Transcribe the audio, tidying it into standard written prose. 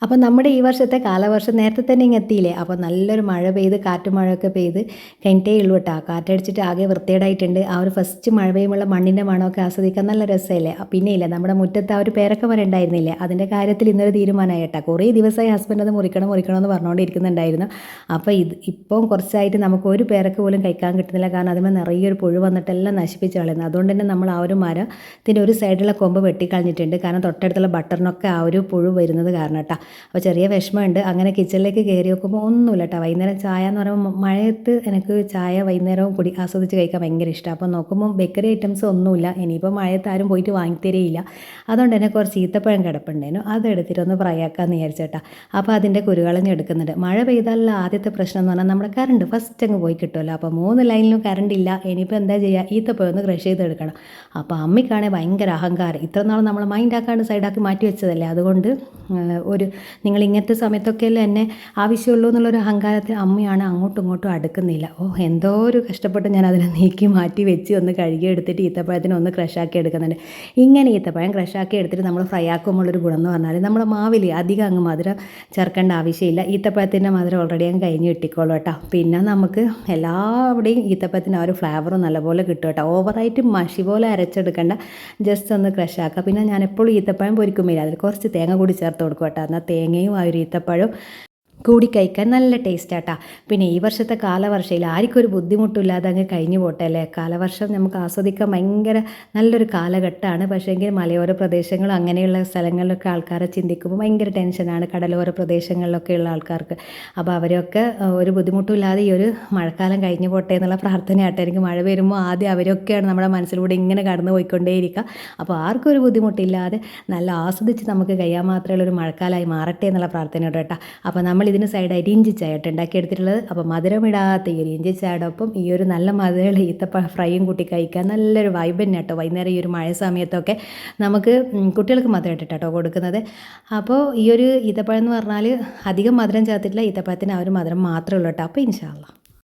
അപ്പോൾ നമ്മുടെ ഈ വർഷത്തെ കാലവർഷം നേരത്തെ തന്നെ ഇങ്ങ് എത്തിയില്ലേ. അപ്പോൾ നല്ലൊരു മഴ പെയ്ത് കാറ്റും മഴയൊക്കെ പെയ്ത് കഴിഞ്ഞിട്ടേ ഉള്ളൂ കേട്ടോ. കാറ്റടിച്ചിട്ട് ആകെ വൃത്തികേടായിട്ടുണ്ട്. ആ ഒരു ഫസ്റ്റ് മഴ പെയ്യുമ്പോൾ മണ്ണിൻ്റെ മണമൊക്കെ ആസ്വദിക്കാൻ നല്ല രസമല്ലേ. പിന്നെ ഇല്ല നമ്മുടെ മുറ്റത്ത് ആ ഒരു പേരക്ക മരം ഉണ്ടായിരുന്നില്ലേ, അതിൻ്റെ കാര്യത്തിൽ ഇന്നൊരു തീരുമാനമായി കേട്ടോ. കുറേ ദിവസമായി ഹസ്ബൻഡ് അത് മുറിക്കണം എന്ന് പറഞ്ഞുകൊണ്ടിരിക്കുന്നുണ്ടായിരുന്നു. അപ്പോൾ ഇപ്പം കുറച്ചായിട്ട് നമുക്ക് ഒരു പേരക്ക പോലും കഴിക്കാൻ കിട്ടുന്നില്ല. കാരണം അതിന്മേൽ നിറയെ ഒരു പുഴു വന്നിട്ടെല്ലാം നശിപ്പിച്ച് കളയുന്നത്. അതുകൊണ്ട് തന്നെ നമ്മൾ ആ ഒരു മരത്തിൻ്റെ ഒരു സൈഡിലുള്ള കൊമ്പ് വെട്ടിക്കളഞ്ഞിട്ടുണ്ട്. കാരണം തൊട്ടടുത്തുള്ള ബട്ടറിനൊക്കെ ആ ഒരു പുഴു വരുന്നത് കാരണം കേട്ടോ. അപ്പോൾ ചെറിയ വിഷമമുണ്ട്. അങ്ങനെ കിച്ചണിലേക്ക് കയറി നോക്കുമ്പോൾ ഒന്നുമില്ല കേട്ടോ. വൈകുന്നേരം ചായ എന്ന് പറയുമ്പോൾ മഴയത്ത് എനിക്ക് ചായ വൈകുന്നേരവും കൂടി ആസ്വദിച്ച് കഴിക്കാൻ ഭയങ്കര ഇഷ്ടമാണ്. അപ്പോൾ നോക്കുമ്പോൾ ബേക്കറി ഐറ്റംസ് ഒന്നുമില്ല. ഇനിയിപ്പോൾ മഴയത്ത് ആരും പോയിട്ട് വാങ്ങിത്തരേയില്ല. അതുകൊണ്ട് തന്നെ കുറച്ച് ഈത്തപ്പഴം കിടപ്പുണ്ടായിരുന്നു, അതെടുത്തിട്ടൊന്ന് ഫ്രൈ ആക്കാമെന്ന് വിചാരിച്ചേട്ടാ. അപ്പോൾ അതിൻ്റെ കുരുകളഞ്ഞ് എടുക്കുന്നുണ്ട്. മഴ പെയ്താലുള്ള ആദ്യത്തെ പ്രശ്നം എന്ന് പറഞ്ഞാൽ നമ്മുടെ കറണ്ട് ഫസ്റ്റ് അങ്ങ് പോയി കിട്ടുമല്ലോ. അപ്പോൾ 3 ലൈനിലും കറണ്ട് ഇല്ല. ഇനിയിപ്പോൾ എന്താ ചെയ്യുക, ഈത്തപ്പഴം ഒന്ന് ക്രഷ് ചെയ്തെടുക്കണം. അപ്പോൾ അമ്മയ്ക്കാണെങ്കിൽ ഭയങ്കര അഹങ്കാരം. ഇത്ര നാൾ നമ്മൾ മൈൻഡ് ആക്കാണ്ട് സൈഡാക്കി മാറ്റി വെച്ചതല്ലേ. അതുകൊണ്ട് നിങ്ങൾ ഇങ്ങനത്തെ സമയത്തൊക്കെയല്ലേ എന്നെ ആവശ്യമുള്ളൂ എന്നുള്ളൊരു അഹങ്കാരത്തിൽ അമ്മയാണ് അങ്ങോട്ടും ഇങ്ങോട്ടും അടുക്കുന്നില്ല. എന്തോ ഒരു കഷ്ടപ്പെട്ട് ഞാൻ അതിനെ നീക്കി മാറ്റി വെച്ച് ഒന്ന് കഴുകി എടുത്തിട്ട് ഈത്തപ്പഴത്തിന് ഒന്ന് ക്രഷാക്കി എടുക്കുന്നുണ്ട്. ഇങ്ങനെ ഈത്തപ്പഴം ക്രഷാക്കി എടുത്തിട്ട് നമ്മൾ ഫ്രൈ ആക്കുമ്പോഴൊരു ഗുണം എന്ന് പറഞ്ഞാൽ നമ്മുടെ മാവിൽ അധികം അങ്ങ് മധുരം ചേർക്കേണ്ട ആവശ്യമില്ല. ഈത്തപ്പഴത്തിൻ്റെ മധുരം ഓൾറെഡി അങ്ങ് കഴിഞ്ഞ് കിട്ടിക്കോളൂ കേട്ടോ. പിന്നെ നമുക്ക് എല്ലാവിടെയും ഈത്തപ്പഴത്തിന് ആ ഒരു ഫ്ലേവറും നല്ലപോലെ കിട്ടും കേട്ടോ. ഓവറായിട്ട് മഷി പോലെ അരച്ചെടുക്കേണ്ട, ജസ്റ്റ് ഒന്ന് ക്രഷാക്കുക. പിന്നെ ഞാൻ എപ്പോഴും ഈത്തപ്പഴം പൊരിക്കുമ്പോൾ അതിൽ കുറച്ച് തേങ്ങ കൂടി ചേർത്ത് കൊടുക്കും കേട്ടോ. എന്നാൽ തേങ്ങയും ആ ഒരു ഈത്തപ്പഴം കൂടി കഴിക്കാൻ നല്ല ടേസ്റ്റാട്ടാ. പിന്നെ ഈ വർഷത്തെ കാലവർഷയിൽ ആർക്കും ഒരു ബുദ്ധിമുട്ടില്ലാതെ അങ്ങ് കഴിഞ്ഞു പോട്ടെ അല്ലേ. കാലവർഷം നമുക്ക് ആസ്വദിക്കാൻ ഭയങ്കര നല്ലൊരു കാലഘട്ടമാണ്. പക്ഷേങ്കിൽ മലയോര പ്രദേശങ്ങളും അങ്ങനെയുള്ള സ്ഥലങ്ങളിലൊക്കെ ആൾക്കാരെ ചിന്തിക്കുമ്പോൾ ഭയങ്കര ടെൻഷനാണ്, കടലോര പ്രദേശങ്ങളിലൊക്കെ ഉള്ള ആൾക്കാർക്ക്. അപ്പോൾ അവരൊക്കെ ഒരു ബുദ്ധിമുട്ടില്ലാതെ ഈ ഒരു മഴക്കാലം കഴിഞ്ഞു പോട്ടെ എന്നുള്ള പ്രാർത്ഥനയാട്ടെ. എനിക്ക് മഴ വരുമ്പോൾ ആദ്യം അവരൊക്കെയാണ് നമ്മുടെ മനസ്സിലൂടെ ഇങ്ങനെ കടന്നു പോയിക്കൊണ്ടേയിരിക്കുക. അപ്പോൾ ആർക്കും ഒരു ബുദ്ധിമുട്ടില്ലാതെ നല്ല ആസ്വദിച്ച് നമുക്ക് കഴിയാൻ മാത്രമുള്ള ഒരു മഴക്കാലമായി മാറട്ടെ എന്നുള്ള പ്രാർത്ഥനയോടെ കേട്ടോ. അപ്പോൾ നമ്മൾ ഇതിന് സൈഡായിട്ട് ഇഞ്ചി ചായട്ട് ഉണ്ടാക്കിയെടുത്തിട്ടുള്ളത്. അപ്പോൾ മധുരമിടാത്ത ഈ ഒരു ഇഞ്ചി ചായയോടൊപ്പം ഈ ഒരു നല്ല മധുരമുള്ള ഈത്തപ്പഴം ഫ്രൈയും കൂട്ടി കഴിക്കാൻ നല്ലൊരു വൈബ് തന്നെ കേട്ടോ. വൈകുന്നേരം ഈ ഒരു മഴ സമയത്തൊക്കെ നമുക്ക് കുട്ടികൾക്ക് മധുരം ഇട്ടിട്ടോ കൊടുക്കുന്നത്. അപ്പോൾ ഈ ഒരു ഈത്തപ്പഴം എന്ന് പറഞ്ഞാൽ അധികം മധുരം ചേർത്തിട്ടില്ല. ഈത്തപ്പഴത്തിന് ആ ഒരു മധുരം മാത്രമേ ഉള്ളൂ കേട്ടോ. അപ്പോൾ ഇൻഷാ അല്ലാ.